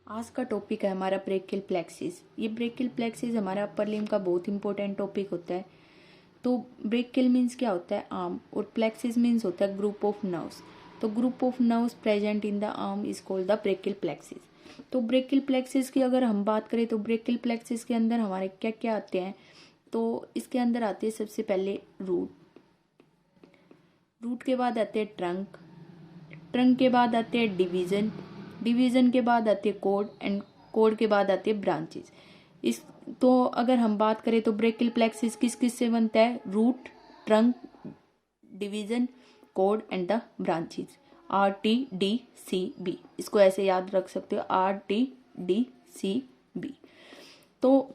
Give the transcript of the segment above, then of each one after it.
आज का टॉपिक है हमारा ब्रेकियल प्लेक्सिस। ये ब्रेकियल प्लेक्सिस हमारा अपर लिम्ब का बहुत इंपॉर्टेंट टॉपिक होता है। तो ब्रेकियल मीन्स क्या होता है? आर्म, और प्लेक्सिस मीन्स होता है ग्रुप ऑफ नर्व्स। तो group of nerves present in the arm is called the brachial plexus. तो ब्रेकियल प्लेक्सिस की अगर हम बात करें तो ब्रेकियल प्लेक्सिस के अंदर हमारे क्या क्या आते हैं? तो इसके अंदर आते हैं सबसे पहले रूट के बाद आते हैं ट्रंक के बाद आते हैं डिवीजन के बाद आते हैं कोड, एंड कोड के बाद आते हैं ब्रांचेस। इस तो अगर हम बात करें तो ब्रेकियल प्लेक्सिस किस किस से बनता है? Root, trunk, division, cord and the branches. RTDCB, इसको ऐसे याद रख सकते हो, RTDCB। तो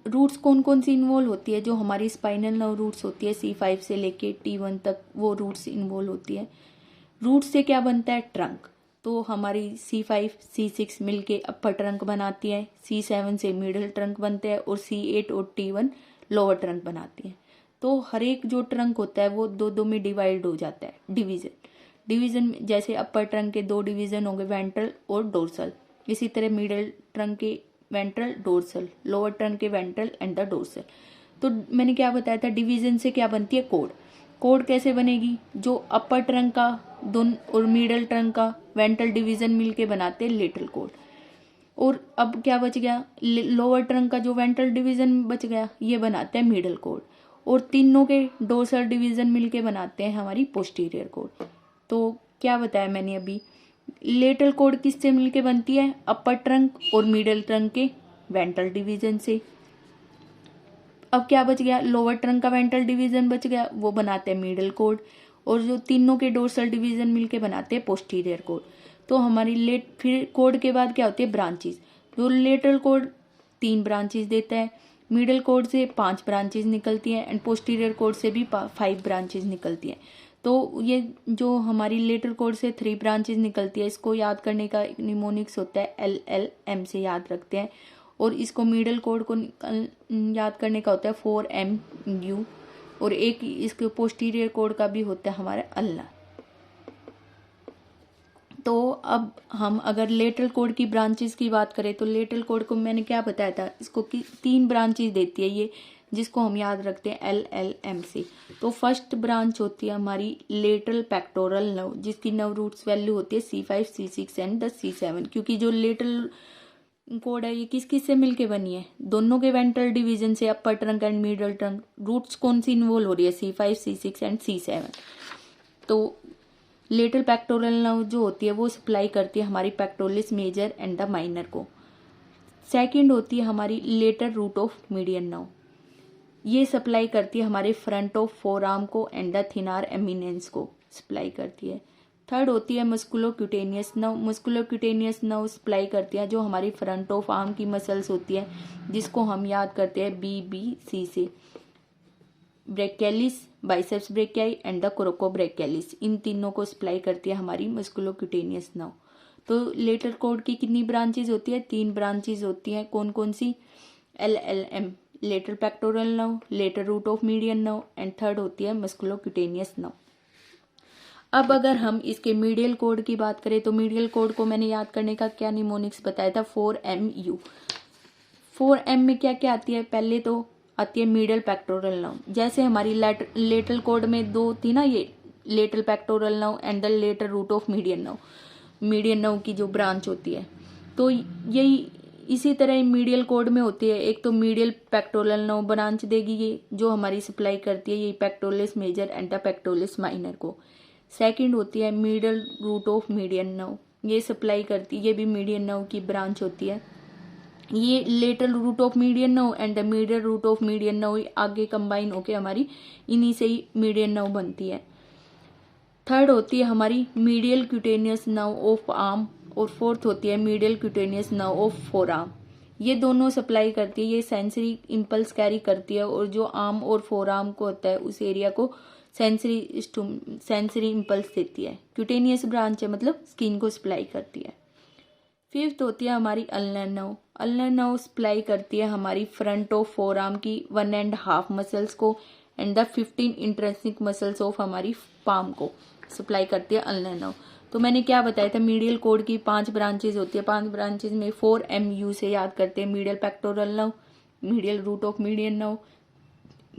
रूट्स कौन कौन सी इन्वॉल्व होती है? जो हमारी स्पाइनल नर्व रूट्स होती है C5 से लेके T1 तक, वो रूट्स इन्वॉल्व होती है। रूट से क्या बनता है? ट्रंक। तो हमारी C5 C6 मिलके अपर ट्रंक बनाती है, C7 से मिडिल ट्रंक बनते हैं, और C8 और T1 लोअर ट्रंक बनाती है। तो हर एक जो ट्रंक होता है वो दो में डिवाइड हो जाता है। डिवीजन जैसे अपर ट्रंक के 2 डिवीजन होंगे, वेंट्रल और डोर्सल। इसी तरह मिडिल ट्रंक के वेंट्रल, डोर्सल, लोअर ट्रंक के वेंट्रल एंड द डोर्सल। तो मैंने क्या बताया था? डिवीजन से क्या बनती है? कोड कैसे बनेगी? जो अपर ट्रंक का दोनों और मिडल ट्रंक का वेंट्रल डिवीजन मिलके बनाते हैं लेटरल कोड। और अब क्या बच गया? लोअर ट्रंक का जो वेंट्रल डिवीजन बच गया, ये बनाते हैं मिडल कोड, और तीनों के डोर्सल डिवीजन मिलके बनाते हैं हमारी पोस्टीरियर कोड। तो क्या बताया मैंने अभी? लेटरल कोड किससे मिलके बनती है? अपर ट्रंक और मिडल ट्रंक के वेंट्रल डिवीजन से। अब क्या बच गया? लोअर ट्रंक का वेंट्रल डिवीजन बच गया, वो बनाते हैं मिडल कोड, और जो तीनों के डोर्सल डिवीजन मिलके बनाते हैं पोस्टीरियर कोड। तो हमारी फिर कोड के बाद क्या होती है? ब्रांचेस। जो लेटरल कोड 3 ब्रांचेस देता है, मिडल कोड से 5 ब्रांचेस निकलती हैं, एंड पोस्टीरियर कोड से भी 5 ब्रांचेस निकलती हैं। तो ये जो हमारी लेटरल कोड से 3 ब्रांचेस निकलती है, इसको याद करने का निमोनिक्स होता है LLM से याद रखते हैं। और इसको मिडल कोड को याद करने का होता है 4MU, और एक इसके पोस्टीरियर कोड का भी होता है हमारा अल्ला। तो अब हम अगर लेटरल कोड की ब्रांचेस की बात करें तो लेटरल कोड को मैंने क्या बताया था? इसको 3 ब्रांचेस देती है ये, जिसको हम याद रखते हैं LLM से। तो फर्स्ट ब्रांच होती है हमारी लेटरल पेक्टोरल नर्व, जिसकी नर्व रूट्स वैल्यू होती है C5 C6 and the C7। क्योंकि जो लेटरल कोड है ये किस किस से मिलके बनी है? दोनों के वेंट्रल डिवीजन से, upper trunk and middle trunk. Roots कौन सी इन्वॉल्व हो रही है? C5 C6 and C7। तो लेटरल पेक्टोरल नर्व जो होती है वो सप्लाई करती है हमारी pectoralis major and the minor को। सेकंड होती है हमारी lateral root of median nerve, ये सप्लाई करती है हमारे फ्रंट ऑफ फोर आर्म को एंड द थिनार एमिनेंस को सप्लाई करती है। थर्ड होती है मस्कुलोक्यूटेनियस नर्व सप्लाई करती है जो हमारी फ्रंट ऑफ आर्म की मसल्स होती है, जिसको हम याद करते हैं BBC से। Brachialis, biceps brachii and the coracobrachialis, इन तीनों को सप्लाई करती है हमारी मस्कुलोक्यूटेनियस नर्व। तो लेटर कोड की कितनी ब्रांचेज होती है? 3 ब्रांचेज होती हैं। कौन कौन सी? LLM, lateral pectoral nerve, lateral root of median nerve, and third होती है मस्कुलोक्यूटेनियस नर्व। अब अगर हम इसके मीडियल कोड की बात करें तो मीडियल कोड को मैंने याद करने का क्या निमोनिक्स बताया था? 4MU। 4M में क्या क्या आती है? पहले तो आती है मिडल पेक्टोरल नर्व। जैसे हमारी लेटरल कोड में 2 थी ना, ये lateral pectoral nerve and the lateral root of median nerve की जो ब्रांच होती है। तो यही इसी तरह मीडियल कोड में होती है। एक तो मीडियल पेक्टोरल नर्व ब्रांच देगी ये, जो हमारी सप्लाई करती है ये pectoralis major and the pectoralis minor को। सेकंड होती है middle root of median nerve, ये सप्लाई करती है, ये भी मीडियन नर्व की ब्रांच होती है। ये lateral root of median nerve and the middle root of median nerve आगे कंबाइन होके हमारी इन्हीं से ही मीडियन नर्व बनती है। थर्ड होती है हमारी medial cutaneous nerve of arm, और फोर्थ होती है medial cutaneous nerve of four arm. ये दोनों सप्लाई करती है, ये सेंसरी इम्पल्स कैरी करती है, और जो आर्म और फोर आर्म को होता है उस एरिया को सेंसरी इम्पल्स देती है। क्यूटेनियस ब्रांच है, मतलब स्किन को सप्लाई करती है। फिफ्थ होती है हमारी अल्नर नर्व सप्लाई करती है हमारी फ्रंट ऑफ फोर आर्म की 1.5 मसल्स को and the 15 intrinsic muscles of हमारी पाम को सप्लाई करती है अल्नर नर्व। तो मैंने क्या बताया था, मीडियल कोड की 5 ब्रांचेज होती है। 5 ब्रांचेज में 4MU से याद करते हैं, medial pectoral nerve, medial root of median nerve.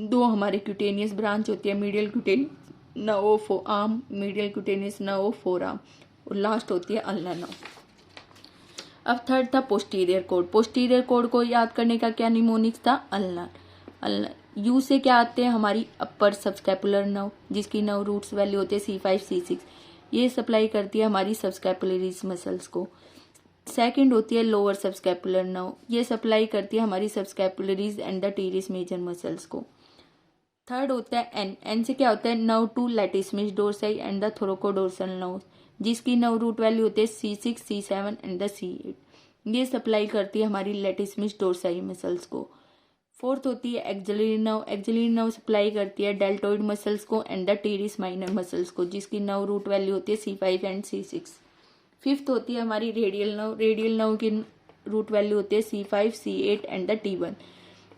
2 हमारे क्यूटेनियस ब्रांच होती है, medial cutaneous nerve of arm, medial cutaneous nerve of forearm, और लास्ट होती है अल्नर नर्व। अब थर्ड था पोस्टीरियर कोड। पोस्टीरियर कोड को याद करने का क्या निमोनिक्स था, अल्नर। यू से क्या आते हैं, हमारी अपर सबस्कैपुलर नर्व, जिसकी नर्व रूट्स वैल्यू होते हैं C5 C6। ये सप्लाई करती है हमारी सबस्कैपुलरीज मसल्स को। सेकंड होती है लोअर सबस्कैपुलर नर्व, ये सप्लाई करती है हमारी subscapularis and the teres major muscles को। थर्ड होता है एन से क्या होता है, nerve to latissimus dorsi and the thoracodorsal nerve, जिसकी नर्व रूट वैल्यू होती है C6 C7 and the C8। ये सप्लाई करती है हमारी लैटिसमिस डोर्साई मसल्स को। फोर्थ होती है axillary nerve. Axillary nerve supply करती है डेल्टोइड मसल्स को and the teres minor muscles को, जिसकी नर्व रूट वैल्यू होती है C5 एंड C6। फिफ्थ होती है हमारी रेडियल नर्व। रेडियल नर्व की रूट वैल्यू होती है C5 C8 and the T1,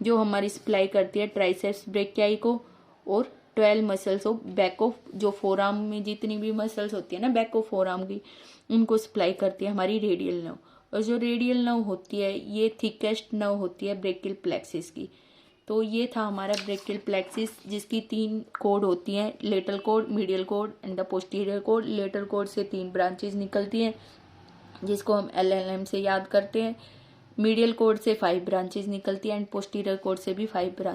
जो हमारी सप्लाई करती है ट्राइसेप्स ब्रेकियाई को और 12 मसल्स ऑफ बैक ऑफ, जो फोर आर्म में जितनी भी मसल्स होती है ना बैक ऑफ फोर आर्म की, उनको सप्लाई करती है हमारी रेडियल नर्व। और जो रेडियल नर्व होती है ये थिकेस्ट नर्व होती है ब्रेकियल प्लेक्सिस की। तो ये था हमारा ब्रेकियल प्लेक्सिस, जिसकी 3 कोड होती हैं, lateral code, medial code and the posterior code. Lateral code से 3 ब्रांचेज निकलती हैं, जिसको हम LLM से याद करते हैं। मीडियल कोड से 5 ब्रांचेज निकलती हैं एंड पोस्टीरियर कोड से भी 5 ब्रांच